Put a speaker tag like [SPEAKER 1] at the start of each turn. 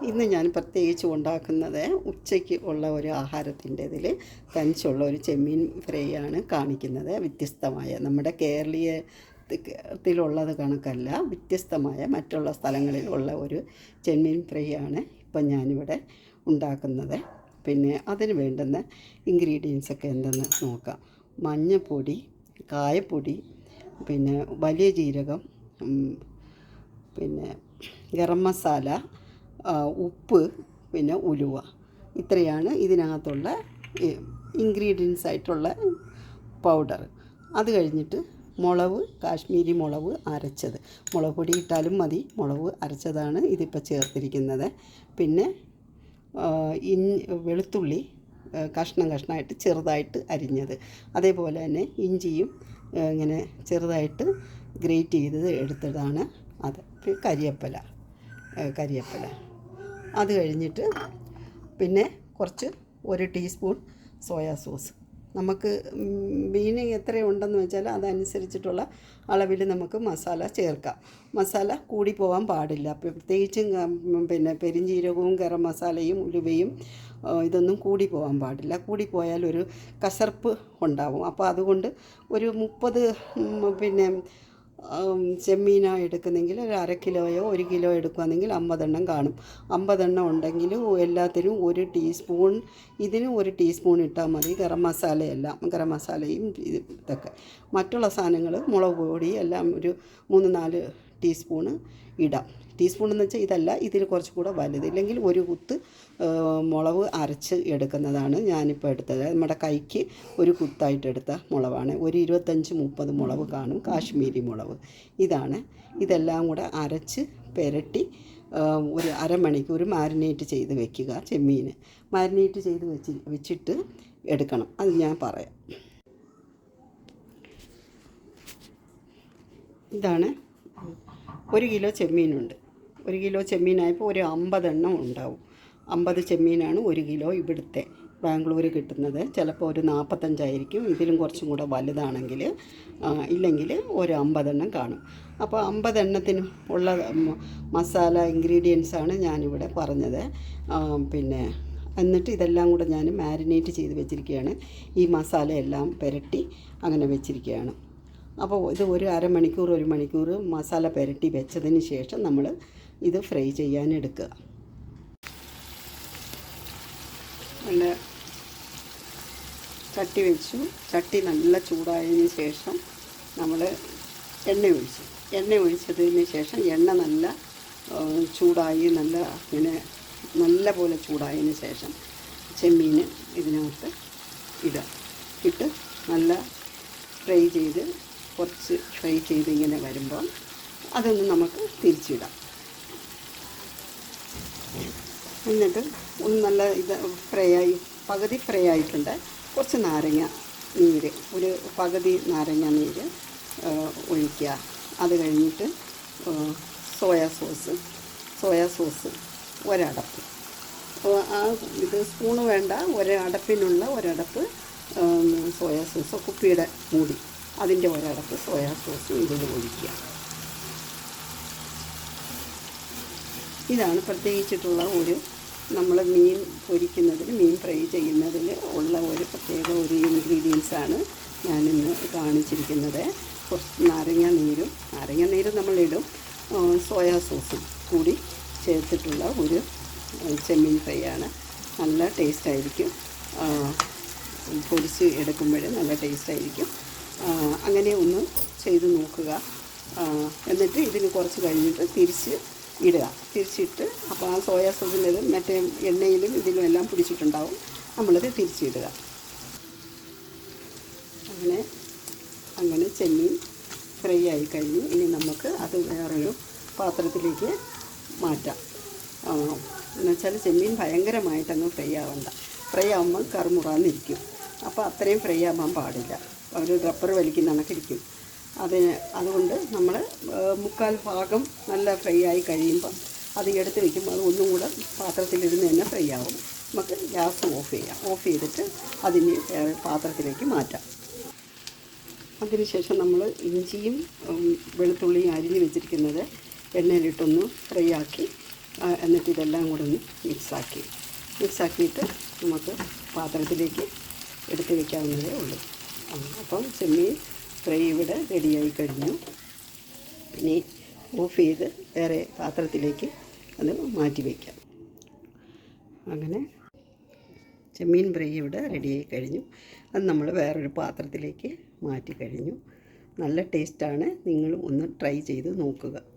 [SPEAKER 1] ഇന്ന് ഞാൻ പ്രത്യേകിച്ച് ഉണ്ടാക്കുന്നത് ഉച്ചയ്ക്ക് ഉള്ള ഒരു ആഹാരത്തിൻ്റെതിൽ തനിച്ചുള്ള ഒരു ചെമ്മീൻ ഫ്രൈ ആണ് കാണിക്കുന്നത്. വ്യത്യസ്തമായ നമ്മുടെ കേരളീയത്തിലുള്ളത് കണക്കല്ല, വ്യത്യസ്തമായ മറ്റുള്ള സ്ഥലങ്ങളിൽ ഉള്ള ഒരു ചെമ്മീൻ ഫ്രൈ ആണ് ഇപ്പം ഞാനിവിടെ ഉണ്ടാക്കുന്നത്. പിന്നെ അതിന് വേണ്ടുന്ന ഇൻഗ്രീഡിയൻസൊക്കെ എന്തെന്ന് നോക്കാം. മഞ്ഞൾപ്പൊടി, കായപ്പൊടി, പിന്നെ വലിയ ജീരകം, പിന്നെ ഗരം മസാല, ഉപ്പ്, പിന്നെ ഉലുവ. ഇത്രയാണ് ഇതിനകത്തുള്ള ഇൻഗ്രീഡിയൻസ് ആയിട്ടുള്ള പൗഡർ. അത് കഴിഞ്ഞിട്ട് മുളക്, കാശ്മീരി മുളക് അരച്ചത്, മുളക് പൊടി ഇട്ടാലും മതി, മുളക് അരച്ചതാണ് ഇതിപ്പോൾ ചേർത്തിരിക്കുന്നത്. പിന്നെ വെളുത്തുള്ളി കഷ്ണമായിട്ട് ചെറുതായിട്ട് അരിഞ്ഞത്, അതേപോലെ തന്നെ ഇഞ്ചിയും ഇങ്ങനെ ചെറുതായിട്ട് ഗ്രേറ്റ് ചെയ്തത് എടുത്തതാണ് അത്. കരിവേപ്പില അത് കഴിഞ്ഞിട്ട് പിന്നെ കുറച്ച് 1 ടീസ്പൂൺ സോയാ സോസ്. നമുക്ക് മീൻ എത്രയുണ്ടെന്ന് വെച്ചാൽ അതനുസരിച്ചിട്ടുള്ള അളവിൽ നമുക്ക് മസാല ചേർക്കാം. മസാല കൂടി പോകാൻ പാടില്ല. പ്രത്യേകിച്ചും പിന്നെ പെരിഞ്ജീരകവും ഗരം മസാലയും ഉലുവയും ഇതൊന്നും കൂടി പോകാൻ പാടില്ല. കൂടിപ്പോയാൽ ഒരു കസർപ്പ് ഉണ്ടാവും. അപ്പോൾ അതുകൊണ്ട് ഒരു 30 പിന്നെ ചെമ്മീനാണ് എടുക്കുന്നെങ്കിൽ ഒരു 1/2 കിലോയോ 1 കിലോ എടുക്കുകയാണെങ്കിൽ 50 എണ്ണം കാണും. 50 എണ്ണം ഉണ്ടെങ്കിൽ എല്ലാത്തിനും 1 ടീസ്പൂൺ, ഇതിനും 1 ടീസ്പൂൺ ഇട്ടാൽ മതി. ഗരം മസാലയും ഇതൊക്കെ. മറ്റുള്ള സാധനങ്ങൾ മുളക് പൊടി എല്ലാം ഒരു 3-4 ടീസ്പൂണ് ഇടാം. ടീസ്പൂൺ എന്ന് വെച്ചാൽ ഇതല്ല, ഇതിൽ കുറച്ചും കൂടെ വലുത്. ഇല്ലെങ്കിൽ ഒരു കുത്ത് മുളക് അരച്ച് എടുക്കുന്നതാണ് ഞാനിപ്പോൾ എടുത്തത്. നമ്മുടെ കൈക്ക് ഒരു കുത്തായിട്ട് എടുത്ത മുളകാണ്. ഒരു 25-30 മുളക് കാണും, കാശ്മീരി മുളക്. ഇതെല്ലാം കൂടെ അരച്ച് പുരട്ടി ഒരു അരമണിക്കൂർ മാരിനേറ്റ് ചെയ്ത് വെക്കുക. ചെമ്മീൻ മാരിനേറ്റ് ചെയ്ത് വെച്ചിട്ട് എടുക്കണം. അത് ഞാൻ പറയാം. ഇതാണ് 1 കിലോ ചെമ്മീനുണ്ട്. 1 കിലോ ചെമ്മീനായപ്പോൾ ഒരു 50 എണ്ണം ഉണ്ടാവും. 50 ചെമ്മീനാണ് 1 കിലോ ഇവിടുത്തെ ബാംഗ്ലൂർ കിട്ടുന്നത്. ചിലപ്പോൾ ഒരു 45 ആയിരിക്കും. ഇതിലും കുറച്ചും കൂടെ വലുതാണെങ്കിൽ, ഇല്ലെങ്കിൽ ഒരു 50 എണ്ണം കാണും. അപ്പോൾ 50 എണ്ണത്തിന് ഉള്ള മസാല ഇൻഗ്രീഡിയൻസാണ് ഞാനിവിടെ പറഞ്ഞത്. പിന്നെ എന്നിട്ട് ഇതെല്ലാം കൂടെ ഞാൻ മാരിനേറ്റ് ചെയ്ത് വെച്ചിരിക്കുകയാണ്. ഈ മസാല എല്ലാം പുരട്ടി അങ്ങനെ വെച്ചിരിക്കുകയാണ്. അപ്പോൾ ഇത് ഒരു അരമണിക്കൂർ 1 മണിക്കൂർ മസാല പുരട്ടി വെച്ചതിന് ശേഷം നമ്മൾ ഇത് ഫ്രൈ ചെയ്യാൻ എടുക്കുക. നല്ല ചട്ടി വെച്ചു. ചട്ടി നല്ല ചൂടായതിന് ശേഷം നമ്മൾ എണ്ണ ഒഴിച്ചതിന് ശേഷം എണ്ണ നല്ല ചൂടായി നല്ല പോലെ ചൂടായതിന് ശേഷം ചെമ്മീൻ ഇതിനകത്ത് ഇട്ട് നല്ല കുറച്ച് ഫ്രൈ ചെയ്ത് ഇങ്ങനെ വരുമ്പോൾ അതൊന്ന് നമുക്ക് തിരിച്ചിടാം. എന്നിട്ട് ഒന്ന് നല്ല പകുതി ഫ്രൈ ആയിട്ടുണ്ട്. കുറച്ച് നാരങ്ങ നീര്, ഒരു പകുതി നാരങ്ങ നീര് ഒഴിക്കുക. അത് കഴിഞ്ഞിട്ട് സോയാ സോസ് ഒരടപ്പ്. സ്പൂണ് വേണ്ട, ഒരടപ്പ് സോയാ സോസ്, കുപ്പിയുടെ മൂടി, അതിൻ്റെ ഒരടപ്പ് സോയാ സോസ് ഇതിൽ ഒഴിക്കുക. ഇതാണ് പ്രത്യേകിച്ചിട്ടുള്ള നമ്മൾ മീൻ മീൻ ഫ്രൈ ചെയ്യുന്നതിൽ ഉള്ള ഒരു പ്രത്യേക ഇൻഗ്രീഡിയൻസാണ് ഞാനിന്ന് കാണിച്ചിരിക്കുന്നത്. കുറച്ച് നാരങ്ങ നീരും നമ്മളിടും, സോയാ സോസും കൂടി ചേർത്തിട്ടുള്ള ഒരു ചെമ്മീൻ ഫ്രൈ ആണ്. നല്ല ടേസ്റ്റായിരിക്കും. പൊരിച്ച് എടുക്കുമ്പോൾ നല്ല ടേസ്റ്റായിരിക്കും. അങ്ങനെ ഒന്ന് ചെയ്ത് നോക്കുക. എന്നിട്ട് ഇതിന് കുറച്ച് കഴിഞ്ഞിട്ട് തിരിച്ചിട്ട് അപ്പോൾ ആ സോയാ സോസിലും മറ്റേ എണ്ണയിലും ഇതിലും എല്ലാം പിടിച്ചിട്ടുണ്ടാവും. നമ്മളത് തിരിച്ചിടുക. അങ്ങനെ ചെമ്മീൻ ഫ്രൈ ആയി കഴിഞ്ഞു. ഇനി നമുക്ക് അത് വേറൊരു പാത്രത്തിലേക്ക് മാറ്റാം. എന്നുവെച്ചാൽ ചെമ്മീൻ ഭയങ്കരമായിട്ടങ്ങ് ഫ്രൈ ആകുമ്പോൾ കറുമുറാന്നിരിക്കും. അപ്പോൾ അത്രയും ഫ്രൈ ആവാൻ പാടില്ല. ഒരു റബ്ബർ വലിക്കുന്ന കണക്കിരിക്കും. അതുകൊണ്ട് നമ്മൾ 3/4 ഭാഗം നല്ല ഫ്രൈ ആയി കഴിയുമ്പോൾ അത് എടുത്ത് വയ്ക്കുമ്പോൾ അത് ഒന്നും കൂടെ പാത്രത്തിലിരുന്ന് തന്നെ ഫ്രൈ ആകും. നമുക്ക് ഗ്യാസ് ഓഫ് ചെയ്തിട്ട് അതിന് പാത്രത്തിലേക്ക് മാറ്റാം. അതിനുശേഷം നമ്മൾ ഇഞ്ചിയും വെളുത്തുള്ളിയും അരിഞ്ഞ് വെച്ചിരിക്കുന്നത് എണ്ണയിലിട്ടൊന്ന് ഫ്രൈ ആക്കി എന്നിട്ട് ഇതെല്ലാം കൂടെ ഒന്ന് മിക്സാക്കിയിട്ട് നമുക്ക് പാത്രത്തിലേക്ക് എടുത്ത് വയ്ക്കാവുന്നതേ ഉള്ളൂ. അപ്പം ചെമ്മീൻ ഫ്രൈ ഇവിടെ റെഡിയായി കഴിഞ്ഞു. ഇനി ഓഫ് ചെയ്ത് വേറെ പാത്രത്തിലേക്ക് അത് മാറ്റി വയ്ക്കാം. അങ്ങനെ ചെമ്മീൻ ഫ്രൈ ഇവിടെ റെഡിയായി കഴിഞ്ഞു. അത് നമ്മൾ വേറൊരു പാത്രത്തിലേക്ക് മാറ്റി കഴിഞ്ഞു. നല്ല ടേസ്റ്റാണ്. നിങ്ങളും ഒന്ന് ട്രൈ ചെയ്ത് നോക്കുക.